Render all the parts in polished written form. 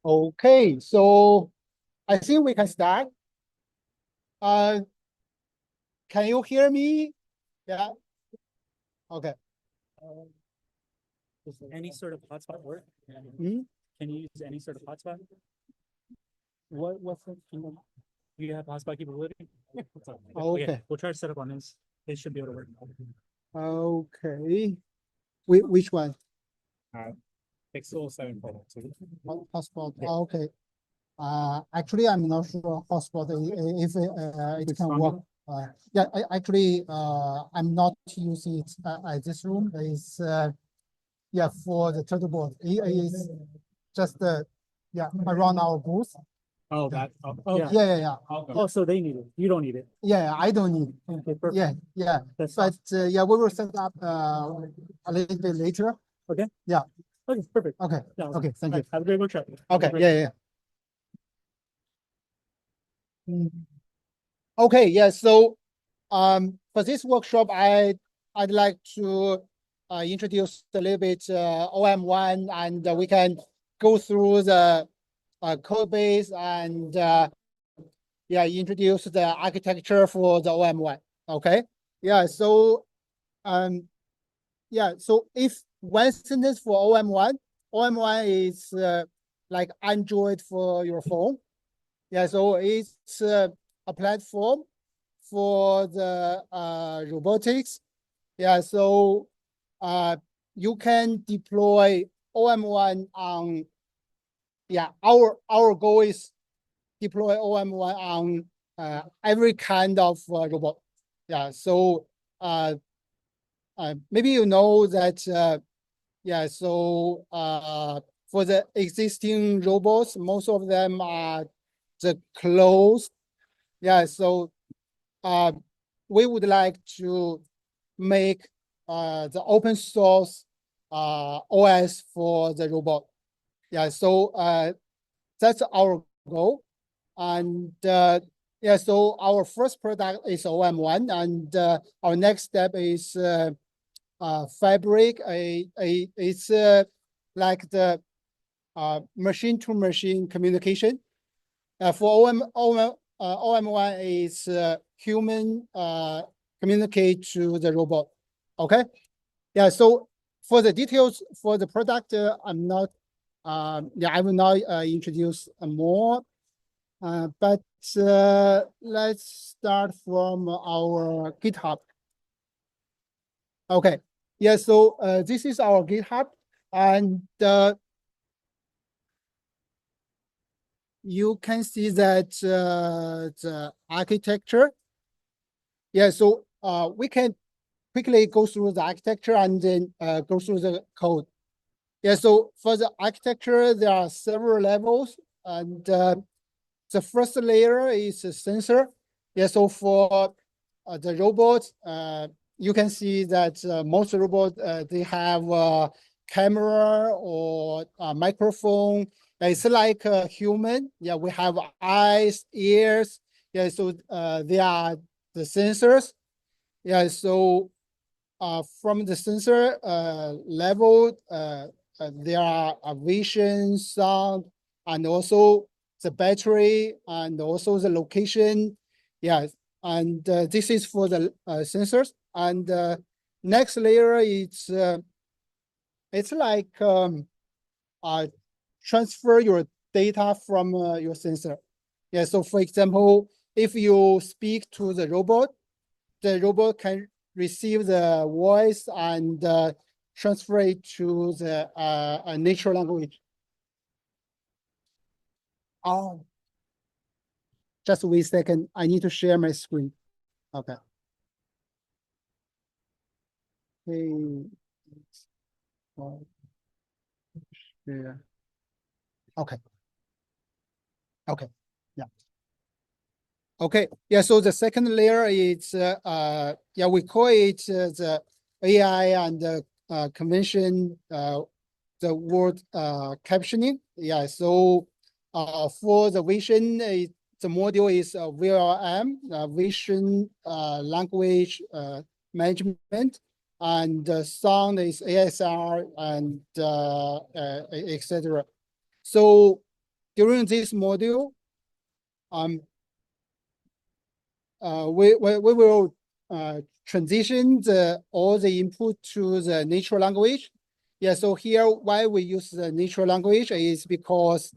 Okay, so I think we can start. Uh, can you hear me? Yeah. Okay. Does any sort of hotspot work? Hmm? Can you use any sort of hotspot? What's the Do you have hotspot capability? Okay. We'll try to set up on this. It should be able to work. Okay. Which one? Pixel 7.2. Hotspot. Okay. Actually, I'm not sure hotspot if it can work. Yeah, actually, I'm not using it at this room. It's yeah, for the turtle board. It is just yeah, around our booth. Oh, that. Yeah. Oh, so they need it. You don't need it. Yeah, I don't need. Okay, perfect. Yeah. That's But yeah, we will set up a little bit later. Okay. Yeah. Okay, perfect. Okay. Yeah, Okay. Thank you. Have a great workshop. Okay. Yeah. Okay. Yeah. So, for this workshop, I'd like to introduce a little bit OM1, and we can go through the code base and yeah, introduce the architecture for the OM1. Okay. Yeah. So yeah. So if one sentence for OM1, OM1 is like Android for your phone. Yeah. So it's a platform for the robotics. Yeah. So you can deploy OM1 on. Yeah. Our goal is deploy OM1 on every kind of robot. Yeah. So maybe you know that yeah. So for the existing robots, most of them are the closed. Yeah. So we would like to make the open source OS for the robot. Yeah. So that's our goal. And yeah, so our first product is OM1, and our next step is Fabric. It's like the machine-to-machine communication. For OM1 is human communicate to the robot. Okay. Yeah. So for the details for the product, I'm not. Yeah, I will not introduce more. But let's start from our GitHub. Okay. Yeah. So this is our GitHub, and you can see that the architecture. Yeah. So we can quickly go through the architecture and then go through the code. Yeah. So for the architecture, there are several levels, and the first layer is a sensor. Yeah. So for the robot, you can see that most robots they have a camera or a microphone. It's like a human. Yeah, we have eyes, ears. Yeah, so they are the sensors. Yeah, so from the sensor level, there are vision, sound, and also the battery, and also the location. Yeah, and this is for the sensors. And next layer is it's like transfer your data from your sensor. Yeah. So for example, if you speak to the robot can receive the voice and transfer it to the natural language. Oh, just wait a second. I need to share my screen. Okay. Hey. Yeah. Okay. Okay. Yeah. Okay. Yeah. So the second layer is yeah, we call it the AI and convention the word captioning. Yeah, so for the vision, the module is VLM, vision language management, and sound is ASR and etc. So during this module, we will transition all the input to the natural language. Yeah, so here why we use the natural language is because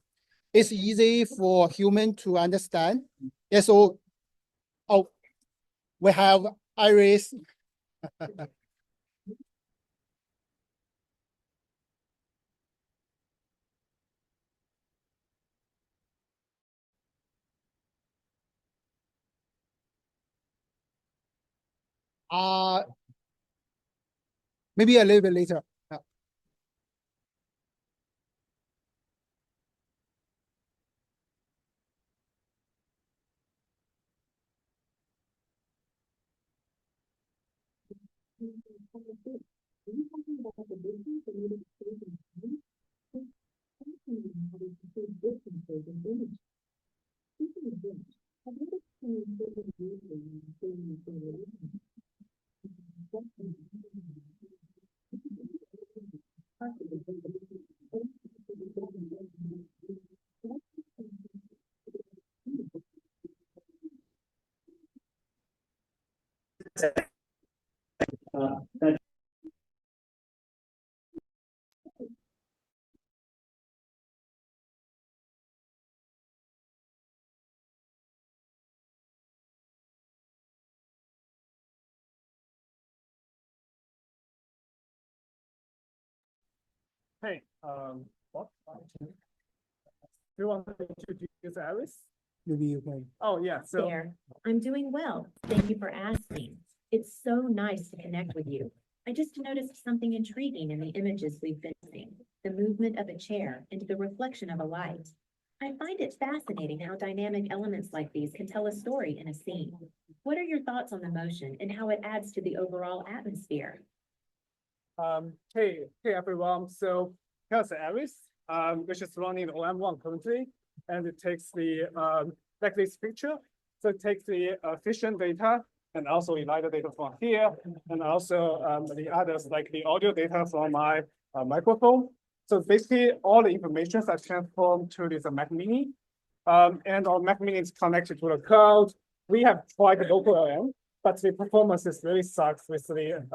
it's easy for human to understand. Yeah, so we have Iris. Maybe a little bit later. Hey, what? Do you want to introduce Iris? Maybe you can. Oh, yeah, so. There, I'm doing well. Thank you for asking. It's so nice to connect with you. I just noticed something intriguing in the images we've been seeing, the movement of a chair and the reflection of a light. I find it fascinating how dynamic elements like these can tell a story in a scene. What are your thoughts on the motion and how it adds to the overall atmosphere? Hey everyone. So here's Iris, which is running the OM1 currently, and it takes the like this picture. So it takes the vision data and also the LiDAR data from here, and also the others like the audio data from my microphone. So basically, all the information are transformed to this Mac Mini, and our Mac Mini is connected to the cloud. We have tried the local LM, but the performance is really sucks with the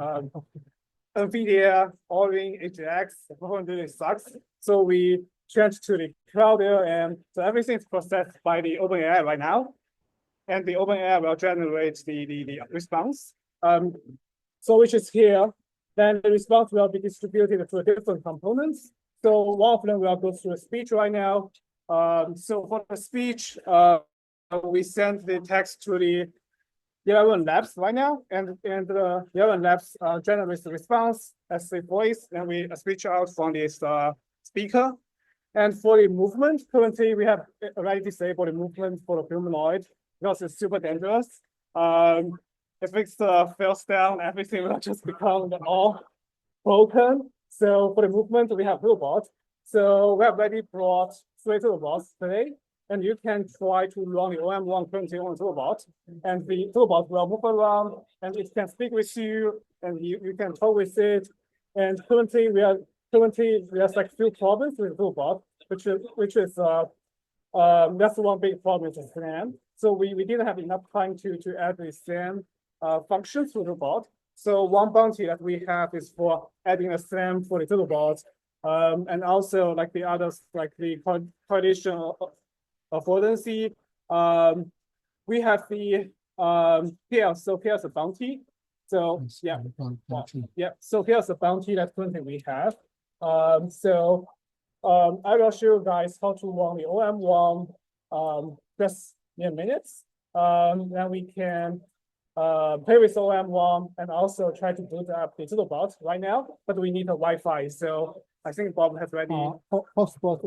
NVIDIA, Orin, HX, the performance really sucks. So we changed to the cloud LM. So everything is processed by the OpenAI right now. And the OpenAI will generate the response. So which is here, then the response will be distributed to different components. So one of them will go through a speech right now. So for the speech, we send the text to the 11 labs right now, and the 11 labs generates the response as the voice, and we switch out from this speaker. And for the movement, currently we have already disabled the movement for the humanoid because it's super dangerous. If it falls down, everything will just become all broken. So for the movement, we have robots. So we have already brought 3 robots today. And you can try to run the OM1 currently on the robot, and the robot will move around, and it can speak with you, and you can talk with it. And currently, there's like few problems with the robot, which is that's one big problem with SLAM. So we didn't have enough time to add the SLAM functions to the robot. So one bounty that we have is for adding a SLAM for the robot, and also like the others, like the coalition affordancy. We have the here. So here's a bounty. So yeah, yeah. So here's a bounty that currently we have. So I will show you guys how to run the OM1 just in minutes. Then we can play with OM1 and also try to boot up the Turtlebot right now. But we need a Wi-Fi. So I think Bob has already. Hotspot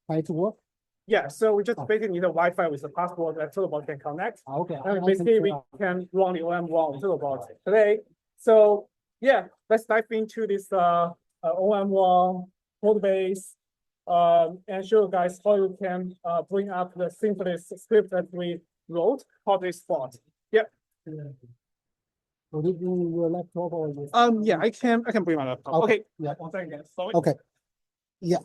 a to work. Yeah, so we just basically need a Wi-Fi with a passport that Turtlebot can connect. Okay. And basically we can run the OM1 on Turtlebot today. So yeah, let's dive into this OM1 code base, and show you guys how you can bring up the simplest script that we wrote for this spot. Yeah. Will you bring your laptop or your? Yeah, I can bring my laptop. Okay. Yeah. One second. Sorry. Okay. Yeah.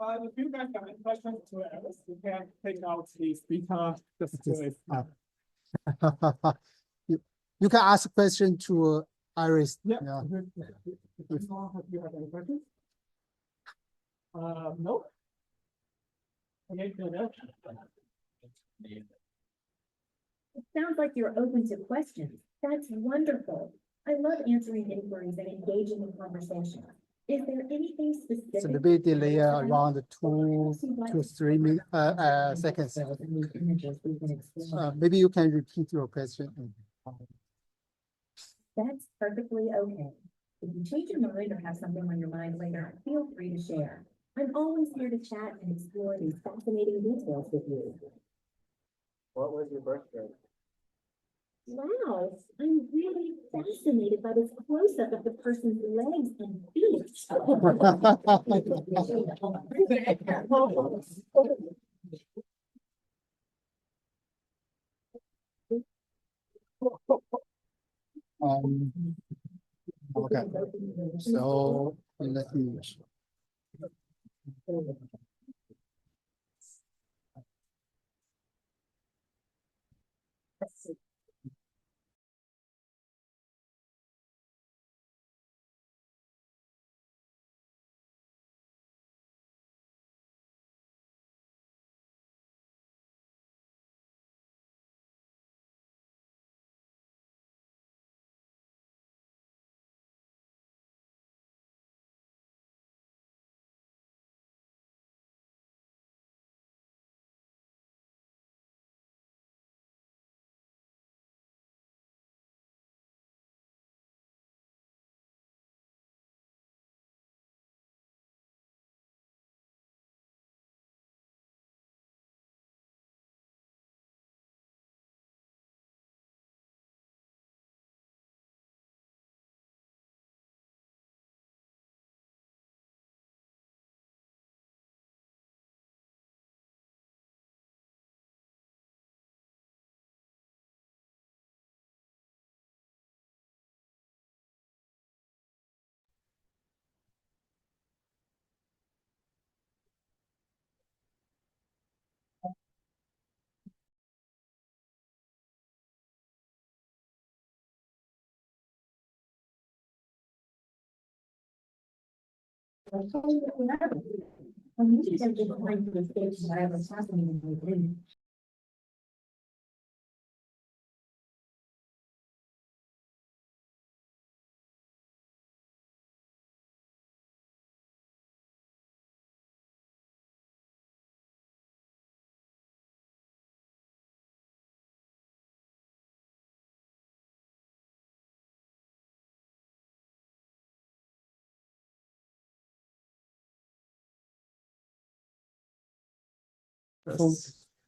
If you guys have any questions to us, you can take out the speaker. Just do it. You can ask a question to Iris. Yeah. Do you have any questions? No. Okay, good. It sounds like you're open to questions. That's wonderful. I love answering inquiries and engaging in conversation. Is there anything specific? It's a little bit delay around 2 to 3 seconds. Maybe you can repeat your question. That's perfectly okay. If you change your mind or have something on your mind later, feel free to share. I'm always here to chat and explore these fascinating details with you. What was your birthday? Wow, I'm really fascinated by this close-up of the person's legs and feet. Okay, so let me.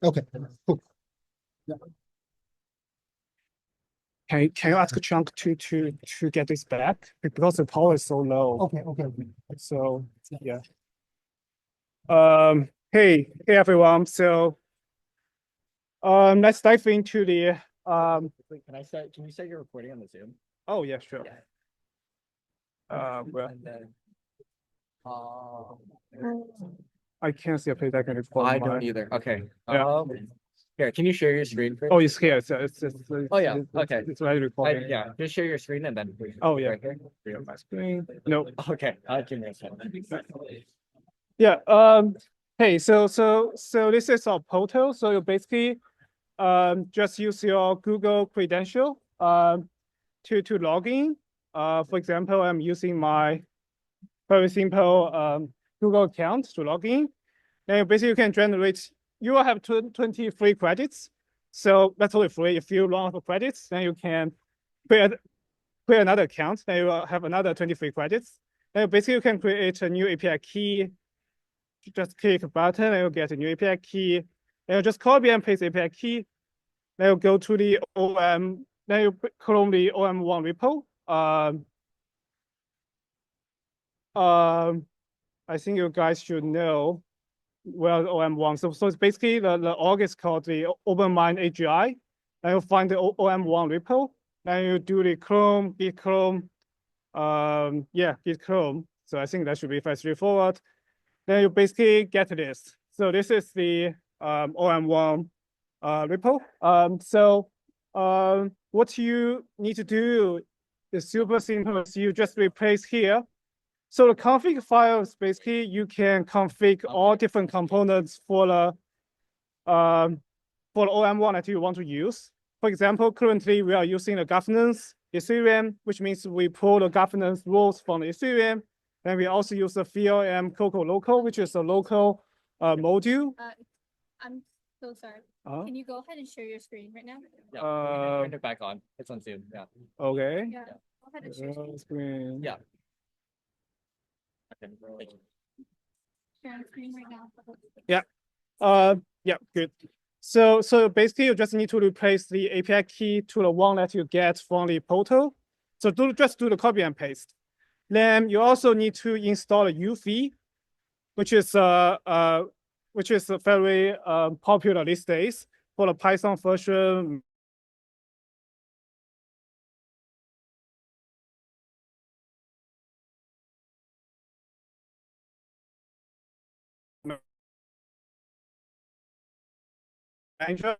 Okay, cool. Yeah. Can you ask Chunk to get this back because the power is so low? Okay. So yeah. Hey everyone. So let's dive into the Wait, can you start your recording on the Zoom? Oh yeah, sure. Well, And then, I can't see a place I can record. I my- don't either. Okay. Yeah. Here, can you share your screen first? Oh, it's here. It's Oh, yeah, okay. It's already recording. Yeah, just share your screen and then. Oh, yeah. Right here. Bring up my screen. No. Okay, I can make that. Yeah. Hey. So this is our portal. So you basically just use your Google credential to log in. For example, I'm using my very simple Google account to log in. Then basically you can generate. You will have 20 free credits. So that's only free. If you run out of credits, then you can create another account. Then you will have another 20 free credits. Then basically you can create a new API key. Just click a button and you'll get a new API key. Then you just copy and paste the API key. Then you go to the OM. Then you clone the OM1 repo. I think you guys should know well OM1. So it's basically the org is called the OpenMind AGI. And you find the OM1 repo, and you do the clone, git clone, git clone. So I think that should be very straightforward. Then you basically get this. So this is the OM1 repo. What you need to do is super simple. You just replace here. So the config files, basically you can config all different components for the OM1 that you want to use. For example, currently we are using the governance Ethereum, which means we pull the governance rules from the Ethereum. Then we also use the VLM Coco Local, which is a local module. I'm so sorry. Uh-huh. Can you go ahead and share your screen right now? Yeah, turn it back on. It's on Zoom. Yeah. Okay. Yeah. Go ahead and share screen. Screen. Yeah. Okay, thank you. Share screen right now. Yeah, good. So basically you just need to replace the API key to the one that you get from the portal. So just do the copy and paste. Then you also need to install a UV, which is a very popular these days for the Python version. Manager.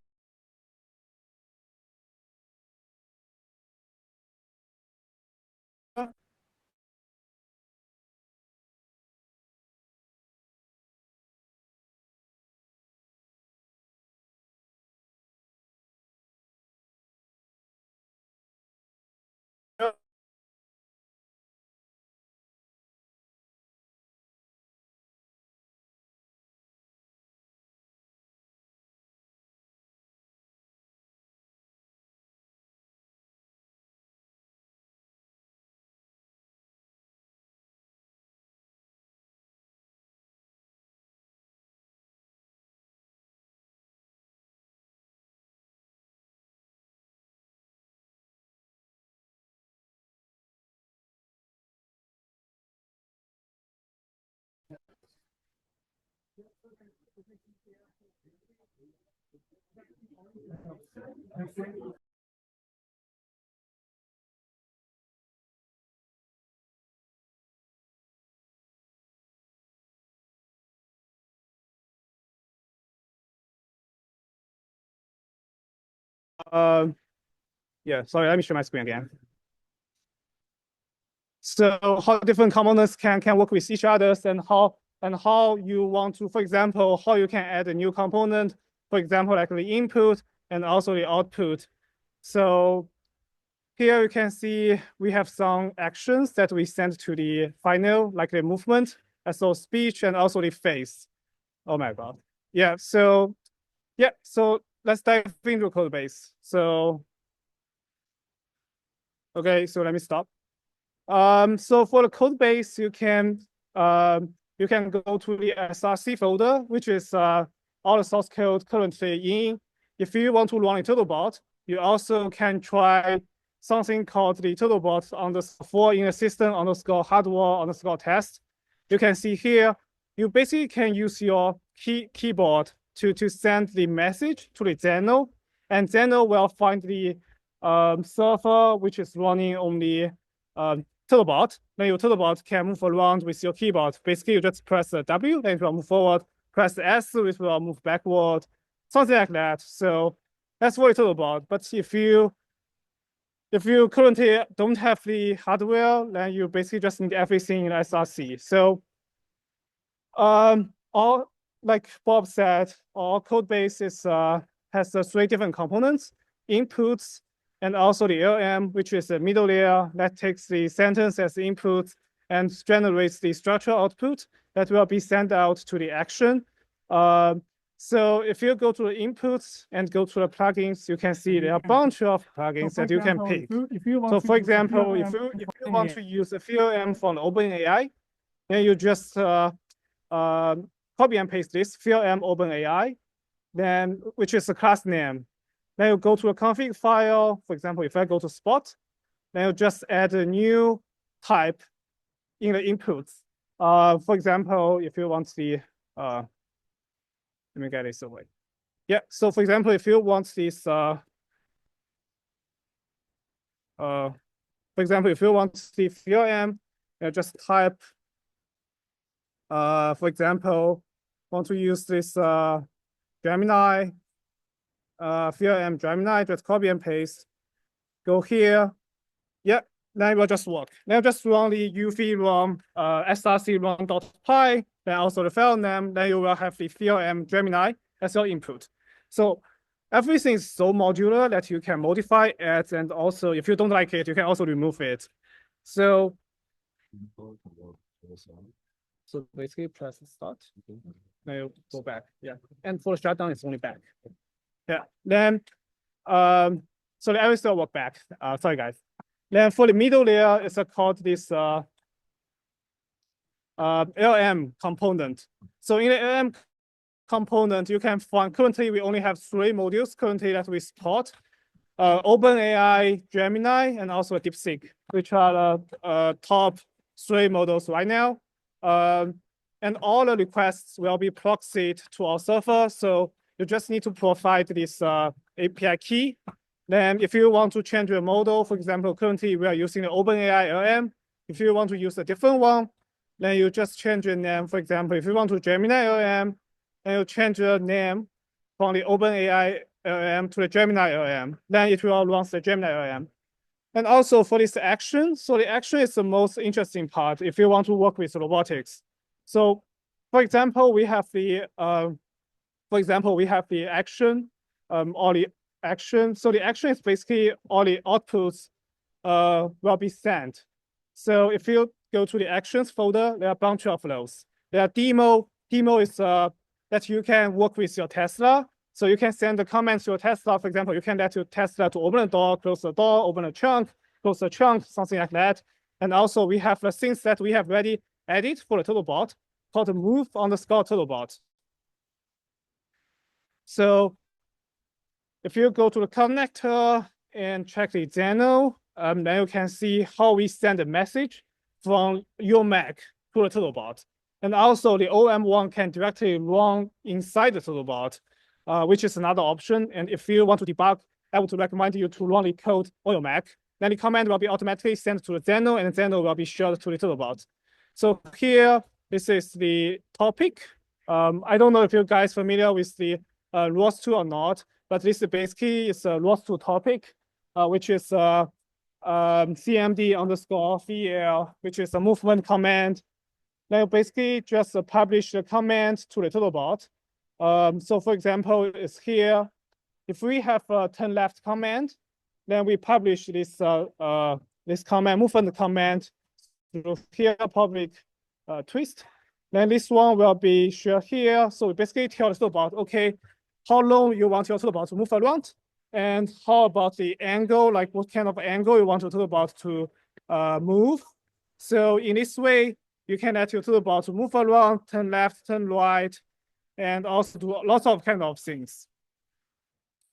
Yeah, sorry, let me share my screen again. So how different components can work with each other, and how you want to, for example, how you can add a new component, for example, like the input and also the output. So here you can see we have some actions that we send to the final, like the movement, so speech and also the face. Oh my God. Yeah, so let's dive into code base. So, okay, so let me stop. So for the code base, you can go to the SRC folder, which is all the source code currently in. If you want to run a TurtleBot, you also can try something called the TurtleBot _for in a system _hardware _test. You can see here, you basically can use your keyboard to send the message to the Zeno, and Zeno will find the server which is running on the TurtleBot. Then your TurtleBot can move around with your keyboard. Basically, you just press W, then it will move forward. Press S, it will move backward, something like that. So that's for the TurtleBot. But if you currently don't have the hardware, then you basically just need everything in SRC. So all, like Bob said, our code base has 3 different components: inputs, and also the LM, which is the middle layer that takes the sentence as the input and generates the structure output that will be sent out to the action. So if you go to the inputs and go to the plugins, you can see there are a bunch of plugins that you can pick. So for example, if you want to use a VLM from OpenAI, then you just copy and paste this VLM OpenAI, then which is a class name. Then you go to a config file. For example, if I go to Spot, then you just add a new type in the inputs. For example, if you want the let me get this away. Yeah, so for example, if you want this for example, if you want the VLM, just type for example, want to use this Gemini VLM Gemini, just copy and paste, go here. Yeah, then it will just work. Then just run the UV run src run.py, then also the file name, then you will have the VLM Gemini as your input. So everything is so modular that you can modify it, and also if you don't like it, you can also remove it. So basically press start. Then you go back. Yeah. And for the shutdown, it's only back. Yeah. Then so the arrow still work back. Sorry guys. Then for the middle layer, it's called this LM component. So in the LM component, you can find currently we only have 3 modules currently that we support. OpenAI, Gemini, and also DeepSeek, which are the top 3 models right now. And all the requests will be proxied to our server. So you just need to provide this API key. Then if you want to change your model, for example, currently we are using the OpenAI LM. If you want to use a different one, then you just change your name. For example, if you want to Gemini LM, then you change your name from the OpenAI LM to the Gemini LM. Then it will run the Gemini LM. And also for this action, so the action is the most interesting part if you want to work with robotics. So for example, we have the action or the action. So the action is basically all the outputs will be sent. So if you go to the actions folder, there are a bunch of those. There are demo. Demo is that you can work with your Tesla. So you can send the comments to your Tesla. For example, you can let your Tesla to open the door, close the door, open the trunk, close the trunk, something like that. And also we have the things that we have already added for the Turtlebot called the move underscore Turtlebot. So if you go to the connector and check the channel, then you can see how we send a message from your Mac to the Turtlebot. And also the OM1 can directly run inside the Turtlebot, which is another option. And if you want to debug, I would recommend you to run the code on your Mac. Then the command will be automatically sent to the Zeno, and the Zeno will be shared to the Turtlebot. So here, this is the topic. I don't know if you guys are familiar with the ROS2 or not, but this is basically is a ROS2 topic, which is CMD underscore VL, which is a movement command. Then basically just publish the command to the Turtlebot. So for example, it's here. If we have a turn left command, then we publish this this command, movement command through here public twist. Then this one will be shared here. So we basically tell the Turtlebot, okay, how long you want your Turtlebot to move around, and how about the angle, like what kind of angle you want your Turtlebot to move. So in this way, you can let your Turtlebot to move around, turn left, turn right, and also do lots of kind of things.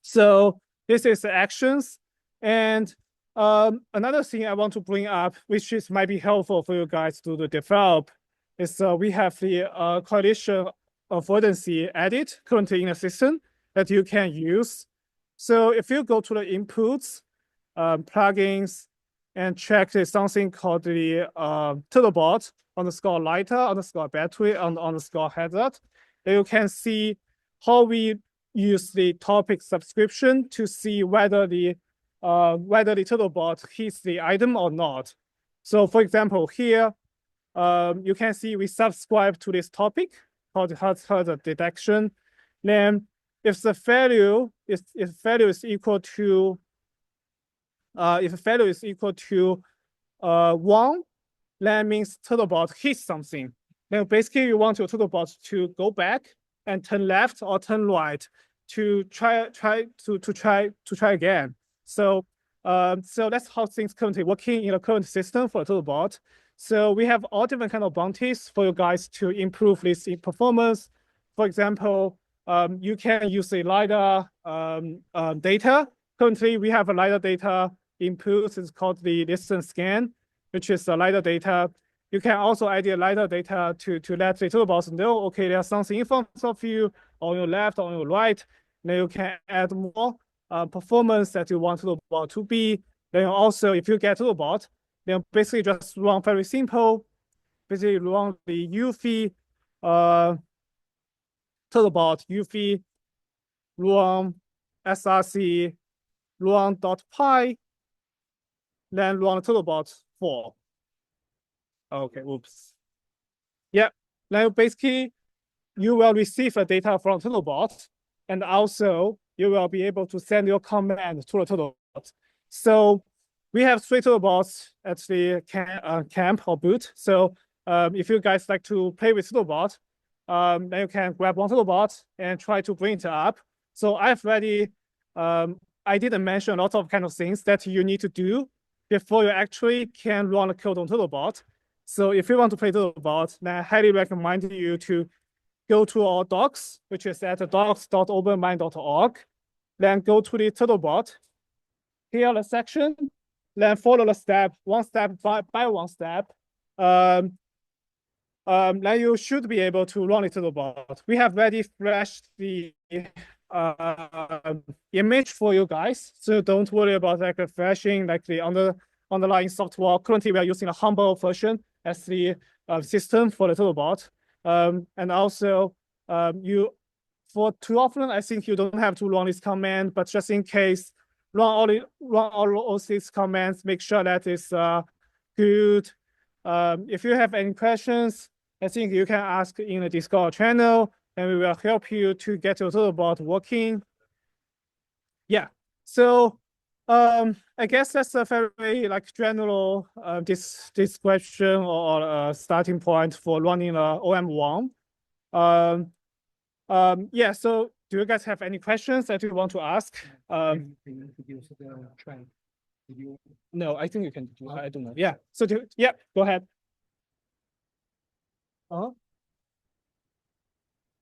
So this is the actions. And another thing I want to bring up, which is might be helpful for you guys to develop, is we have the collision avoidance edit currently in the system that you can use. So if you go to the inputs, plugins, and check there's something called the Turtlebot underscore lighter underscore battery underscore hazard, then you can see how we use the topic subscription to see whether the Turtlebot hits the item or not. So for example, here, you can see we subscribe to this topic called hazard detection. Then if the value is equal to 1, that means Turtlebot hits something. Then basically you want your Turtlebot to go back and turn left or turn right to try again. So so that's how things currently working in the current system for Turtlebot. So we have all different kind of bounties for you guys to improve this in performance. For example, you can use the LiDAR data. Currently, we have a LiDAR data input. It's called the distance scan, which is the LiDAR data. you can also add the LiDAR data to let the toolbox know, okay, there's something in front of you, on your left, on your right. Then you can add more performance that you want the bot to be. Then also, if you get to the bot, then basically just run very simple, basically run the UV to the bot, UV run src run.py, then run to the bot for. Okay, oops. Yeah, then basically you will receive the data from Turtlebot, and also you will be able to send your command to the Turtlebot. So we have 3 Turtlebots at the camp or boot. So if you guys like to play with Turtlebot, then you can grab one Turtlebot and try to bring it up. So I've already, I didn't mention a lot of kind of things that you need to do before you actually can run the code on Turtlebot. So if you want to play Turtlebot, then I highly recommend you to go to our docs, which is at docs.openmind.org. Then go to the Turtlebot. Here the section. Then follow the step, one step by one step. Then you should be able to run it Turtlebot. We have already flashed the image for you guys, so don't worry about like the flashing, like the underlying software. Currently, we are using a humble version as the system for the Turtlebot. And also, for too often, I think you don't have to run this command, but just in case, run all these commands. Make sure that it's good. If you have any questions, I think you can ask in the Discord channel, and we will help you to get your Turtlebot working. Yeah. So I guess that's a very like general this question or starting point for running OM1. Yeah. So do you guys have any questions that you want to ask? No, I think you can do. I don't know. Yeah. So yeah, go ahead. How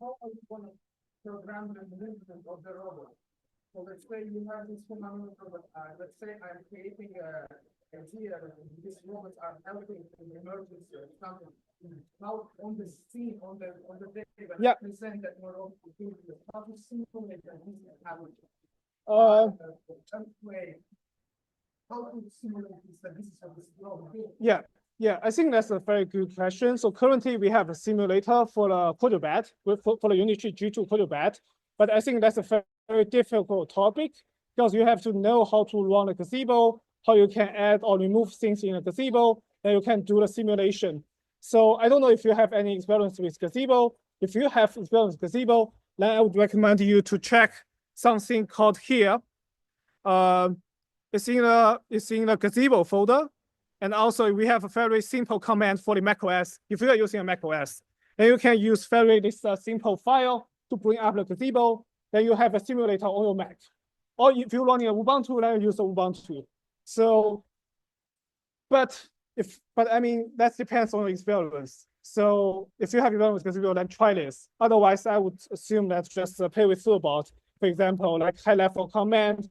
are you going to program the movement of the robot? So let's say you have this phenomenon robot. Let's say I'm creating a here, these robots are helping in emergency or something. How on the scene, on the day Yeah. present that we're all doing this, how to simulate that this is happening? Way. How to simulate this, that this is how this is going? Yeah, I think that's a very good question. So currently we have a simulator for the Quadrubed, for the Unity G2 Quadrubed, but I think that's a very difficult topic because you have to know how to run a gazebo, how you can add or remove things in a gazebo, and you can do the simulation. So I don't know if you have any experience with gazebo. If you have experience with gazebo, then I would recommend you to check something called here. It's in the gazebo folder. And also we have a very simple command for the macOS. If you are using a macOS, then you can use this simple file to bring up the gazebo. Then you have a simulator on your Mac. Or if you're running a Ubuntu, then you use a Ubuntu. So, but I mean, that depends on the experience. So if you have experience with gazebo, then try this. Otherwise, I would assume that just play with Turtlebot. For example, like high-level command.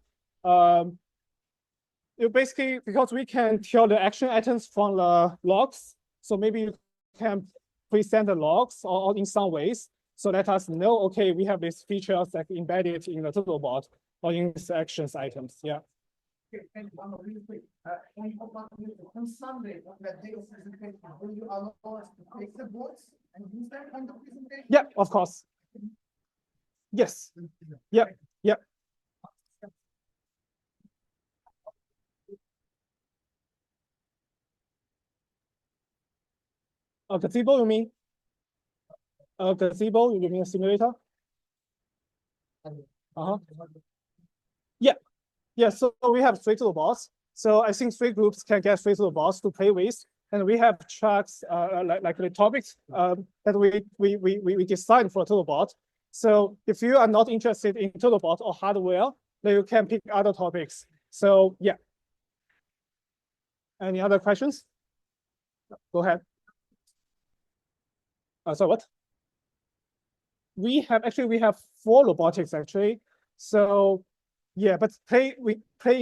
You basically, because we can tell the action items from the logs, so maybe you can present the logs or in some ways. So let us know, okay, we have these features that embedded in the Turtlebot or in these actions items. Yeah. Okay, and one more really quick. On Sunday, on that day of presentation, will you allow us to take the boards and use that kind of presentation? Yeah, of course. Yes. Yeah. Yeah. A gazebo, you mean? A gazebo, you mean a simulator? Yeah, so we have 3 Turtlebots. So I think 3 groups can get 3 Turtlebots to play with. And we have tracks like the topics that we decide for Turtlebot. So if you are not interested in Turtlebot or hardware, then you can pick other topics. So yeah. Any other questions? Go ahead. So what? We have 4 robotics actually. So yeah, but playing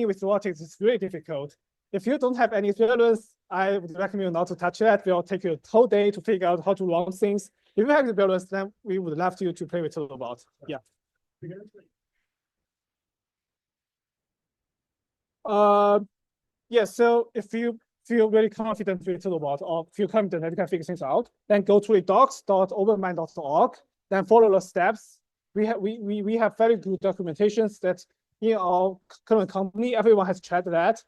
with robotics is really difficult. If you don't have any experience, I would recommend you not to touch that. It will take you a whole day to figure out how to run things. If you have the ability, then we would love you to play with Turtlebot. Yeah. Yeah, so if you feel very confident with Turtlebot or feel confident that you can figure things out, then go to docs.openmind.org, then follow the steps. We have very good documentations that in our current company, everyone has tried that.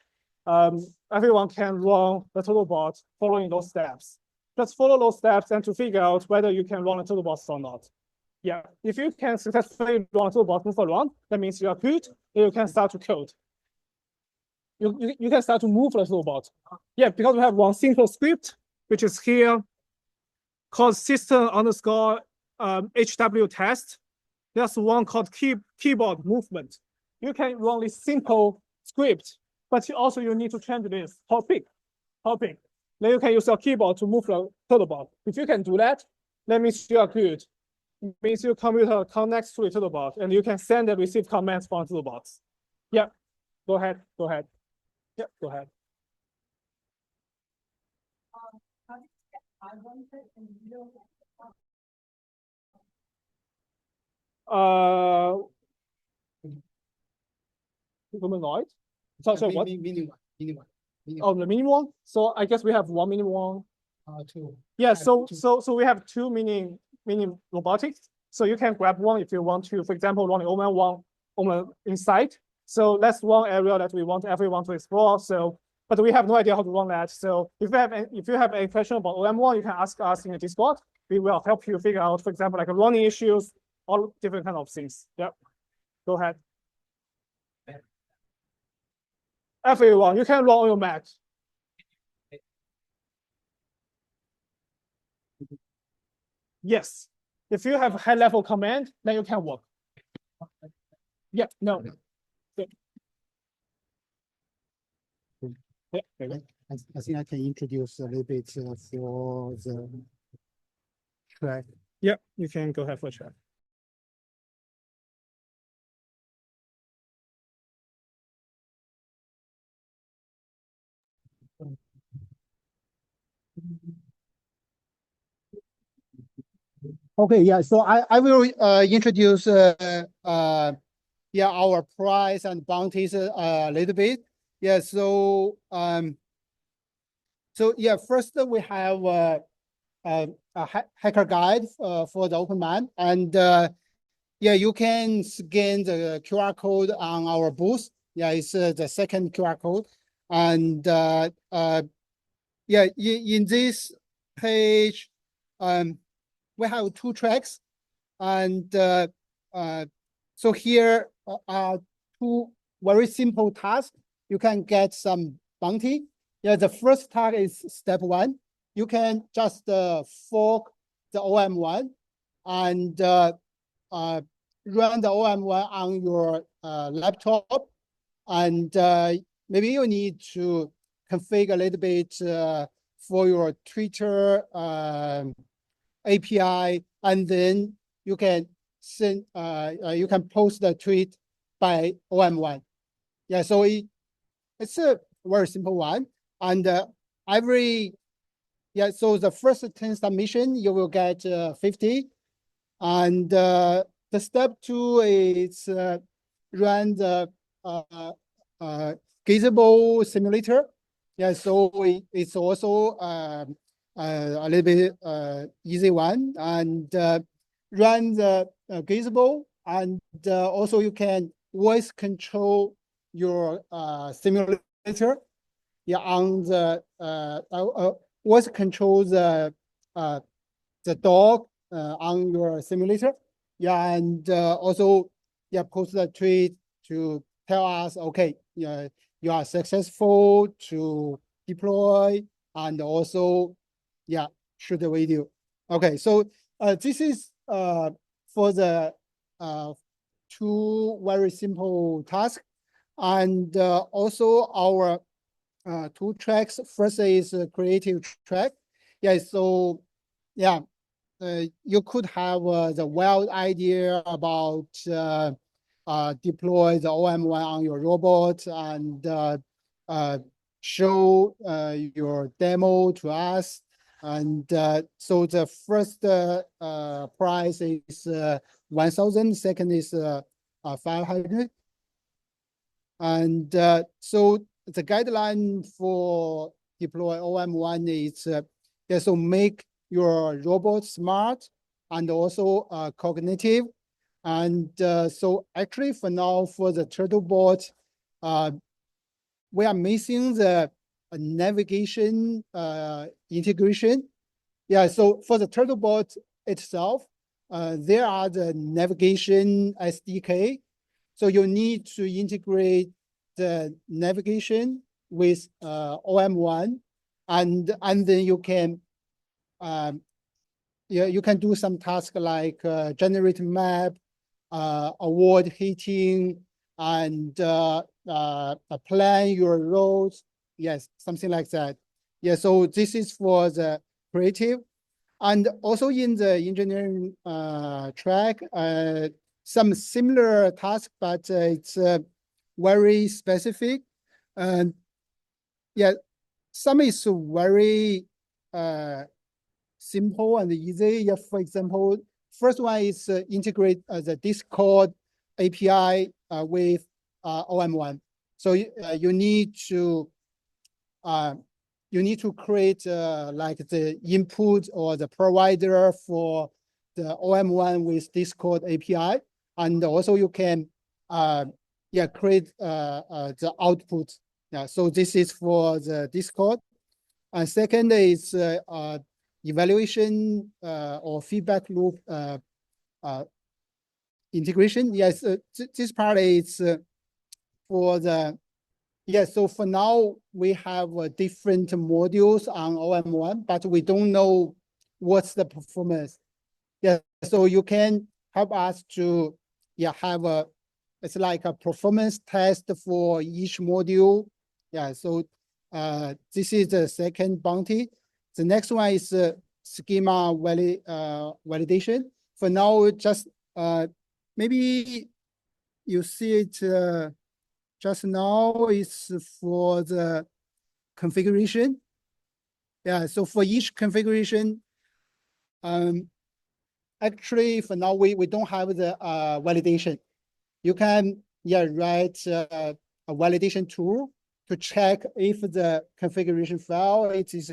Everyone can run the Turtlebot following those steps. Just follow those steps and to figure out whether you can run the Turtlebot or not. Yeah, if you can successfully run a Turtlebot move around, that means you are good, and you can start to code. You can start to move the robot. Yeah, because we have one simple script, which is here, called system underscore HW test. There's one called keyboard movement. You can run this simple script, but you need to change this topic. Then you can use your keyboard to move the Turtlebot. If you can do that, that means you are good. It means your computer connects to the Turtlebot, and you can send and receive commands from Turtlebots. Yeah, go ahead. Yeah, go ahead. Humanoid. So what? Minimum. Oh, the minimum one. So I guess we have one minimum one. Two. Yeah. So we have two mini robotics. So you can grab one if you want to, for example, run one on the inside. So that's one area that we want everyone to explore. So, but we have no idea how to run that. So if you have any question about OM1, you can ask us in the Discord. We will help you figure out, for example, like running issues, all different kind of things. Yep. Go ahead. Everyone, you can run on your Mac. Yes. If you have high-level command, then you can work. Yeah, no. Yeah. I think I can introduce a little bit for the track. Yeah, you can go ahead for a try. Okay, yeah. So I will introduce our prize and bounties a little bit. Yeah. So first we have a hacker guide for the OpenMind, and you can scan the QR code on our booth. Yeah, it's the second QR code, and in this page, we have two tracks, and so here are two very simple tasks. You can get some bounty. Yeah, the first task is step one. You can just fork the OM1 and run the OM1 on your laptop, and maybe you need to configure a little bit for your Twitter API, and then you can send you can post the tweet by OM1. Yeah, so it's a very simple one, and so the first 10 submission you will get 50, and the step two is run the Gizmo simulator. Yeah, so it's also a little bit easy one, and run the Gizmo, and also you can voice control your simulator. Yeah, on the voice control the dog on your simulator. Yeah, and also post the tweet to tell us, okay, you are successful to deploy, and also shoot the video. Okay, so this is for the two very simple tasks, and also our two tracks. First is a creative track. Yeah, so you could have the wild idea about deploy the OM1 on your robot, and show your demo to us. And so the first price is 1,000, second is 500. And so the guideline for deploy OM1 is so make your robot smart and also cognitive. And so actually for now, for the turtlebot, we are missing the navigation integration. Yeah, so for the turtlebot itself, there are the navigation SDK. So you need to integrate the navigation with OM1, and then you can you can do some tasks like generate map, avoid hitting, and plan your roads. Yes, something like that. Yeah, so this is for the creative. And also in the engineering track, some similar task, but it's very specific. And yeah, some is very simple and easy. Yeah, for example, first one is integrate the Discord API with OM1. So you need to create like the input or the provider for the OM1 with Discord API, and also you can create the output. Yeah, so this is for the Discord. And second is evaluation or feedback loop integration. Yes, this part is for the so for now we have different modules on OM1, but we don't know what's the performance. Yeah, so you can help us to have it's like a performance test for each module. Yeah, so this is the second bounty. The next one is schema validation. For now, just maybe you see it just now is for the configuration. Yeah, so for each configuration, actually for now we don't have the validation. You can write a validation tool to check if the configuration file it is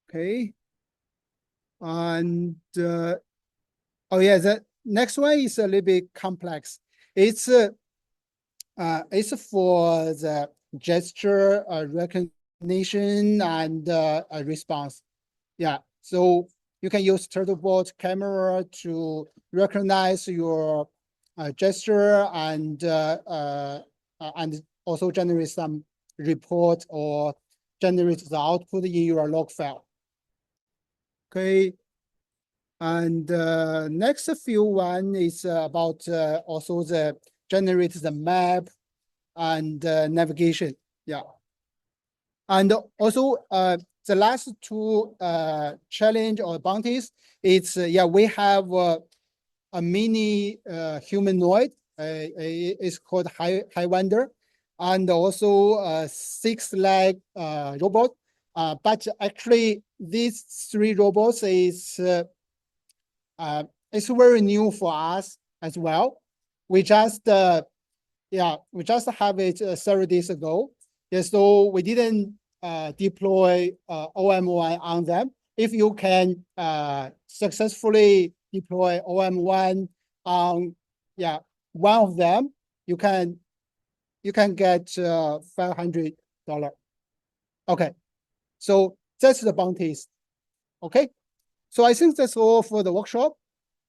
okay. And oh yeah, the next one is a little bit complex. It's for the gesture recognition and response. Yeah, so you can use turtlebot camera to recognize your gesture and also generate some report or generate the output in your log file. Okay. And next few one is about also the generate the map and navigation. Yeah. And also the last two challenge or bounties, it's we have a mini humanoid. It's called Highlander, and also a 6-leg robot. But actually, these three robots is it's very new for us as well. We just have it 30 days ago. Yeah, so we didn't deploy OM1 on them. If you can successfully deploy OM1 on one of them, you can get $500. Okay, so that's the bounties. Okay, so I think that's all for the workshop,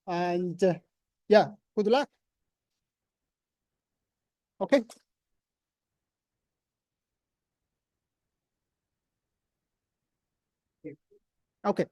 and good luck. Okay. Okay.